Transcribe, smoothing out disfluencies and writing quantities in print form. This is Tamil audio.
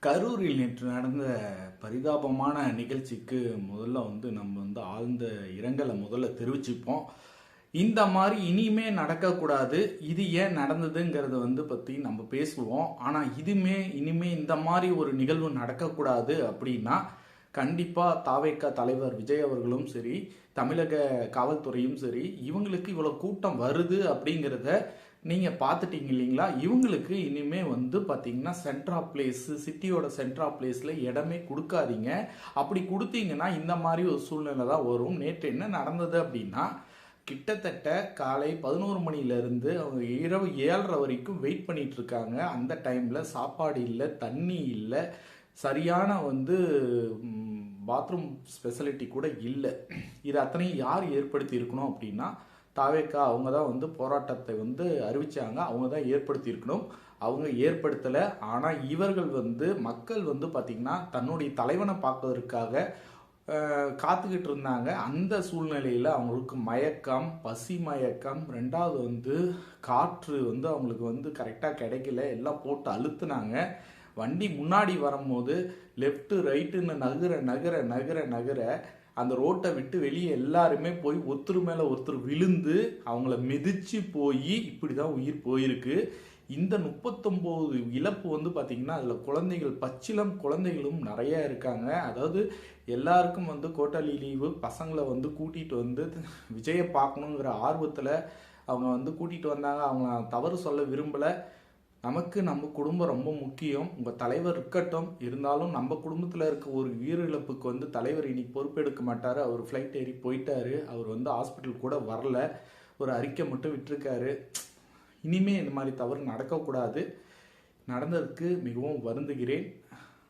கரூரில் நேற்று நடந்த பரிதாபமான நிகழ்ச்சிக்கு முதல்ல நம்ம ஆழ்ந்த இரங்கலை முதல்ல தெரிவிச்சுப்போம். இந்த மாதிரி இனிமே நடக்கக்கூடாது. இது ஏன் நடந்ததுங்கிறத பற்றி நம்ம பேசுவோம். ஆனால் இனிமே இந்த மாதிரி ஒரு நிகழ்வு நடக்கக்கூடாது அப்படின்னா கண்டிப்பாக தாவேகா தலைவர் விஜய் அவர்களும் சரி, தமிழக காவல்துறையும் சரி, இவங்களுக்கு இவ்வளோ கூட்டம் வருது அப்படிங்கிறத நீங்கள் பார்த்துட்டீங்க இல்லைங்களா? இவங்களுக்கு இனிமே பார்த்தீங்கன்னா சென்ட்ரா பிளேஸ், சிட்டியோட சென்ட்ரா பிளேஸில் இடமே கொடுக்காதீங்க. அப்படி கொடுத்தீங்கன்னா இந்த மாதிரி ஒரு சூழ்நிலை தான் வரும். நேற்று என்ன நடந்தது அப்படின்னா, கிட்டத்தட்ட காலை 11 மணிலேருந்து அவங்க இரவு 7:30 வரைக்கும் வெயிட் பண்ணிட்டு இருக்காங்க. அந்த டைமில் சாப்பாடு இல்லை, தண்ணி இல்லை, சரியான பாத்ரூம் ஸ்பெசிலிட்டி கூட இல்லை. இது அத்தனையும் யார் ஏற்படுத்தி இருக்கணும் அப்படின்னா தாவேக்கா அவங்க தான் போராட்டத்தை அறிவிச்சாங்க. அவங்க தான் ஏற்படுத்தி இருக்கணும். அவங்க ஏற்படுத்தலை. ஆனால் இவர்கள் மக்கள் பார்த்தீங்கன்னா தன்னுடைய தலைவனை பார்ப்பதற்காக காத்துக்கிட்டு இருந்தாங்க. அந்த சூழ்நிலையில் அவங்களுக்கு மயக்கம், பசி மயக்கம், ரெண்டாவது காற்று அவங்களுக்கு கரெக்டாக கிடைக்கல. எல்லாம் போட்டு அழுத்துனாங்க. வண்டி முன்னாடி வரும்போது லெஃப்ட் ரைட்டுன்னு நகர நகர நகர நகர அந்த ரோட்டை விட்டு வெளியே எல்லாருமே போய் ஒருத்தர் மேலே ஒருத்தர் விழுந்து அவங்கள மிதிச்சு போய் இப்படி தான் உயிர் போயிருக்கு. இந்த 39 இழப்பு பார்த்தீங்கன்னா அதில் குழந்தைகள், பச்சிளம் குழந்தைகளும் நிறைய இருக்காங்க. அதாவது எல்லாருக்கும் கோட்டாலி லீவு, பசங்களை கூட்டிகிட்டு விஜயை பார்க்கணுங்கிற ஆர்வத்தில் அவங்க கூட்டிகிட்டு வந்தாங்க. அவங்க தவறு சொல்ல விரும்பலை. நமக்கு நம்ம குடும்பம் ரொம்ப முக்கியம். உங்கள் தலைவர் இருக்கட்டும், இருந்தாலும் நம்ம குடும்பத்தில் இருக்க ஒரு உயிரிழப்புக்கு தலைவர் இனி பொறுப்பெடுக்க மாட்டார். அவர் ஃப்ளைட் ஏறி போயிட்டாரு. அவர் ஹாஸ்பிட்டல் கூட வரல, ஒரு அறிக்கை மட்டும் விட்டுருக்காரு. இனிமே இந்த மாதிரி தவறு நடக்கக்கூடாது. நடந்ததுக்கு மிகவும் வருந்துகிறேன்.